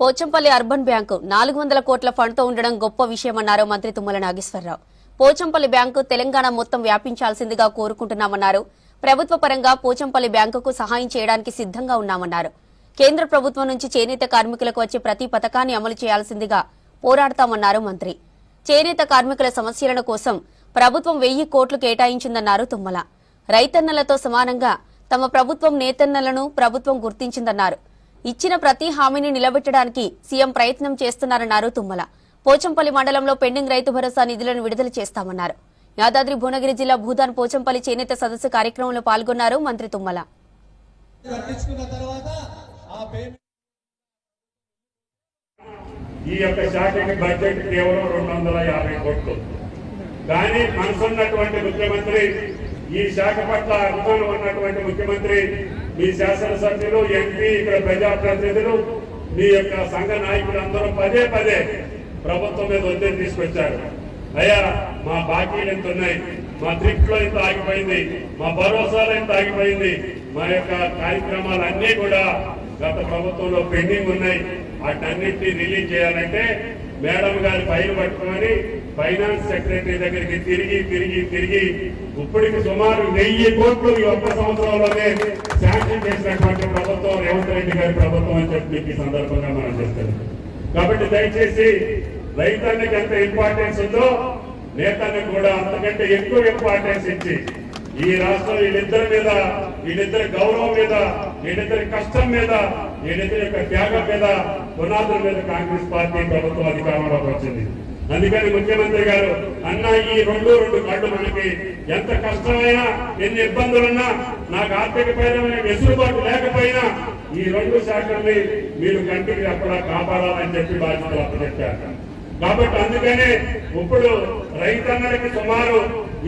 Pochampally urban bank 400 కోట్ల ఫండ్తో ఉండడం గొప్ప విషయమన్నారు మంత్రి తుమ్మల నాగేశ్వరరావు. పోచంపల్లి బ్యాంకు తెలంగాణ మొత్తం వ్యాపించాల్సిందిగా కోరుకుంటున్నామన్నారు. ప్రభుత్వ పరంగా పోచంపల్లి బ్యాంకుకు సహాయం చేయడానికి సిద్ధంగా ఉన్నామన్నారు. కేంద్ర ప్రభుత్వం నుంచి చేనేత కార్మికులకు వచ్చే ప్రతి పథకాన్ని అమలు చేయాల్సిందిగా పోరాడతామన్నారు మంత్రి. చేనేత కార్మికుల సమస్యల కోసం ప్రభుత్వం 1000 కోట్లు కేటాయించిందన్నారు తుమ్మల. రైతన్నలతో సమానంగా తమ ప్రభుత్వం నేతన్నలను ప్రభుత్వం గుర్తించిందన్నారు. ఇచ్చిన ప్రతి హామీని నిలబెట్టడానికి సీఎం ప్రయత్నం చేస్తున్నారన్నారు తుమ్మల. పోచంపల్లి మండలంలో పెండింగ్ రైతు భరోసా నిధులను విడుదల చేస్తామన్నారు. యాదాద్రి భువనగిరి జిల్లా భూదాన్ పోచంపల్లి చేనేత సదస్సు కార్యక్రమంలో పాల్గొన్నారు మంత్రి తుమ్మల. ఈ యొక్క శాఖకి బడ్జెట్ కేవలం 250 కోట్లు. కానీ మనసున్నటువంటి ముఖ్యమంత్రి, ఈ శాఖ పట్ల అభిమానం ఉన్నటువంటి ముఖ్యమంత్రి, మీ శాసనసభ్యులు, ఎంపీ, ఇక్కడ ప్రజాప్రతినిధులు, మీ యొక్క సంఘ నాయకులు అందరూ పదే పదే ప్రభుత్వం మీద ఒత్తిడి తీసుకొచ్చారు. అయ్యా, మా బాకీలు ఎంత ఉన్నాయి, మా త్రిప్లో ఎంత ఆగిపోయింది, మా భరోసాలు ఎంత ఆగిపోయింది, మా యొక్క కార్యక్రమాలన్నీ కూడా గత ప్రభుత్వంలో పెండింగ్ ఉన్నాయి. వాటన్నిటినీ రిలీజ్ చేయాలంటే మేడం గారి ఫైల్ పట్టుకొని ఫైనాన్స్ సెక్రటరీ దగ్గరికి తిరిగి ఇప్పటికి సుమారు 1000 కోట్లు ఈ ఒక్క సంవత్సరంలోనే శాంక్షన్ చేసినటువంటి ప్రభుత్వం రేవంత్ రెడ్డి గారి ప్రభుత్వం అని చెప్పి ఈ సందర్భంగా మనం చెప్తాం. కాబట్టి దయచేసి రైతానికి ఎంత ఇంపార్టెన్స్ ఉందో నేతలకు కూడా అంతకంటే ఎక్కువ ఇంపార్టెన్స్ ఇచ్చి ఈ రాష్ట్రం వీళ్ళిద్దరి గౌరవం మీద, వీళ్ళిద్దరి కష్టం మీద, వీళ్ళిద్దరి యొక్క త్యాగం మీద, పునాదుల మీద కాంగ్రెస్ పార్టీ ప్రభుత్వం అధికారంలోకి వచ్చింది. అందుకని ముఖ్యమంత్రి గారు అన్న ఈ రెండు కళ్ళు మనకి ఎంత కష్టమైనా, ఎన్ని ఇబ్బందులున్నా, నాకు ఆర్థికపరమైన వెసులుబాటు లేకపోయినా ఈ 2 శాఖల్ని మీరు కంటికి అక్కడ కాపాడాలని చెప్పి బాధ్యతలు అప్పచెప్పారు. కాబట్టి అందుకనే ఇప్పుడు రైతన్నలకి సుమారు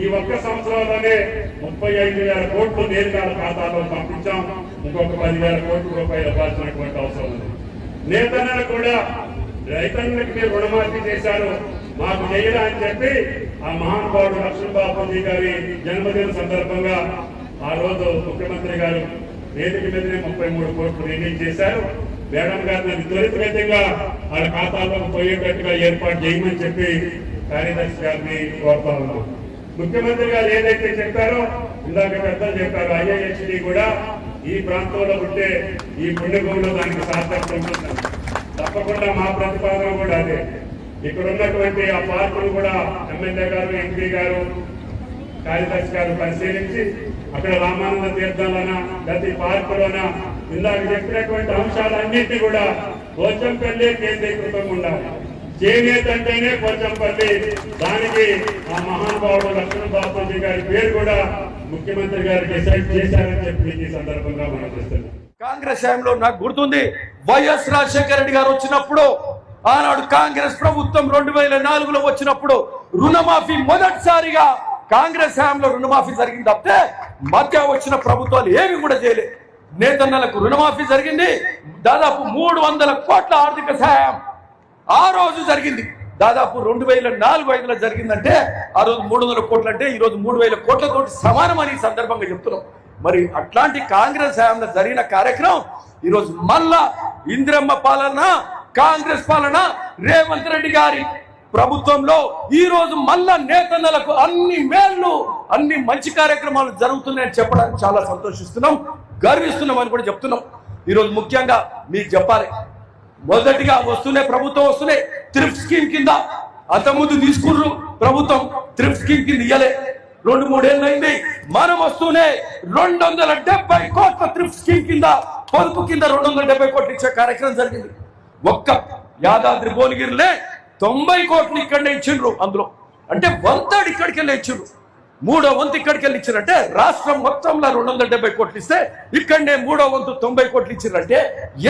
ఈ ఒక్క సంవత్సరంలోనే 35,000 కోట్లు నేరుగా ఖాతాలో పంపించాం. ఇంకొక 10,000 కోట్ల రూపాయలు ఇవ్వాల్సినటువంటి అవసరం ఉంది. నేతన్నలు కూడా రైతన్నలకి మీరు రుణమాఫీ చేశారు, మాకు చేయరా అని చెప్పి ఆ మహానుభావుడు లక్ష్మణ్ బాపూజీ గారి జన్మదిన సందర్భంగా ఆ రోజు ముఖ్యమంత్రి గారు వేదిక మీదనే 33 కోట్లు రిలీజ్ చేశారు. మేడం గారిని త్వరితగతంగా వాళ్ళ ఖాతాలోకి పోయేటట్టుగా ఏర్పాటు చేయమని చెప్పి కార్యదర్శి గారిని కోరుతా ఉన్నాం. ముఖ్యమంత్రి గారు ఏదైతే చెప్పారో, ఇందాక పెద్దలు చెప్పారు, IIHT కూడా ఈ ప్రాంతంలో ఉంటే ఈ పుణ్యభూమిలో దానికి సార్థకత ఉంటుంది. తప్పకుండా మా ప్రతిపాదన కూడా అదే. ఇక్కడ ఉన్నటువంటి ఆ పార్కులు కూడా ఎమ్మెల్యే గారు, ఎంపీ గారు, కార్యదర్శి గారు పరిశీలించి అక్కడ రామానంద తీర్థంలోనా ప్రతి పార్కులోనా ఇందాక చెప్పినటువంటి అంశాలన్నింటినీ కూడా పోచంపల్లి కేంద్రీకృతంగా ఉండాలి. చేనేత అంటేనే పోచంపల్లి. దానికి ఆ మహానుభావుడు లక్ష్మణ్ బాపూజీ గారి పేరు కూడా ముఖ్యమంత్రి గారు డిసైడ్ చేశారని చెప్పి ఈ సందర్భంగా మనం చేస్తున్నాం. కాంగ్రెస్ హయాంలో నాకు గుర్తుంది, వైఎస్ రాజశేఖర రెడ్డి గారు వచ్చినప్పుడు, ఆనాడు కాంగ్రెస్ ప్రభుత్వం 2004లో వచ్చినప్పుడు రుణమాఫీ మొదటిసారిగా కాంగ్రెస్ హయాంలో రుణమాఫీ జరిగింది తప్పితే మధ్య వచ్చిన ప్రభుత్వాలు ఏమి కూడా చేయలేదు. నేతన్నలకు రుణమాఫీ జరిగింది. దాదాపు 300 కోట్ల ఆర్థిక సహాయం ఆ రోజు జరిగింది. దాదాపు 2004-05లో జరిగిందంటే ఆ రోజు 300 కోట్లు అంటే ఈ రోజు 3000 కోట్లతో సమానమని ఈ సందర్భంగా చెప్తున్నాం. మరి అట్లాంటి కాంగ్రెస్ హయాంలో జరిగిన కార్యక్రమం ఈరోజు మళ్ళా ఇందిరమ్మ పాలన, కాంగ్రెస్ పాలన, రేవంత్ రెడ్డి గారి ప్రభుత్వంలో ఈ రోజు మళ్ళా నేతన్నలకు అన్ని మేళ్లు, అన్ని మంచి కార్యక్రమాలు జరుగుతున్నాయని చెప్పడానికి చాలా సంతోషిస్తున్నాం, గర్విస్తున్నాం అని కూడా చెప్తున్నాం. ఈరోజు ముఖ్యంగా మీకు చెప్పాలి, మొదటిగా ప్రభుత్వం వస్తున్నాయి థ్రిఫ్ట్ స్కీమ్ కింద. అంతకుముందు తీసుకున్నారు ప్రభుత్వం, థ్రిఫ్ట్ స్కీమ్ కింద ఇయ్యలే. 2-3 ఏళ్ళు అయింది. మనం వస్తూనే 270 కోట్ల థ్రిఫ్ట్ స్కీమ్ కింద, పొదుపు కింద 270 కోట్లు ఇచ్చే కార్యక్రమం జరిగింది. ఒక్క యాదాద్రి భువనగిరిలే 90 కోట్లు ఇక్కడనే ఇచ్చిండ్రు. అందులో అంటే 1/3 ఇక్కడికి వెళ్ళి ఇచ్చిండ్రు, 3వ వంతు ఇక్కడికి వెళ్ళి ఇచ్చారంటే రాష్ట్రం మొత్తంలో 270 కోట్లు ఇస్తే ఇక్కడనే 3వ వంతు 90 కోట్లు ఇచ్చారంటే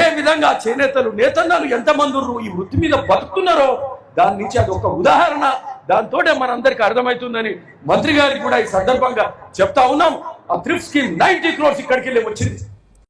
ఏ విధంగా చేనేతలు, నేతన్నలు ఎంతమంది ఈ వృత్తి మీద బతుకుతున్నారో దాని నుంచి అది ఒక ఉదాహరణ. దాంతోనే మనందరికీ అర్థమవుతుందని మంత్రి గారికి కూడా ఈ సందర్భంగా చెప్తా ఉన్నాం. ఆ థ్రిఫ్ట్ స్కీమ్ 90 crores ఇక్కడికి వెళ్ళి వచ్చింది.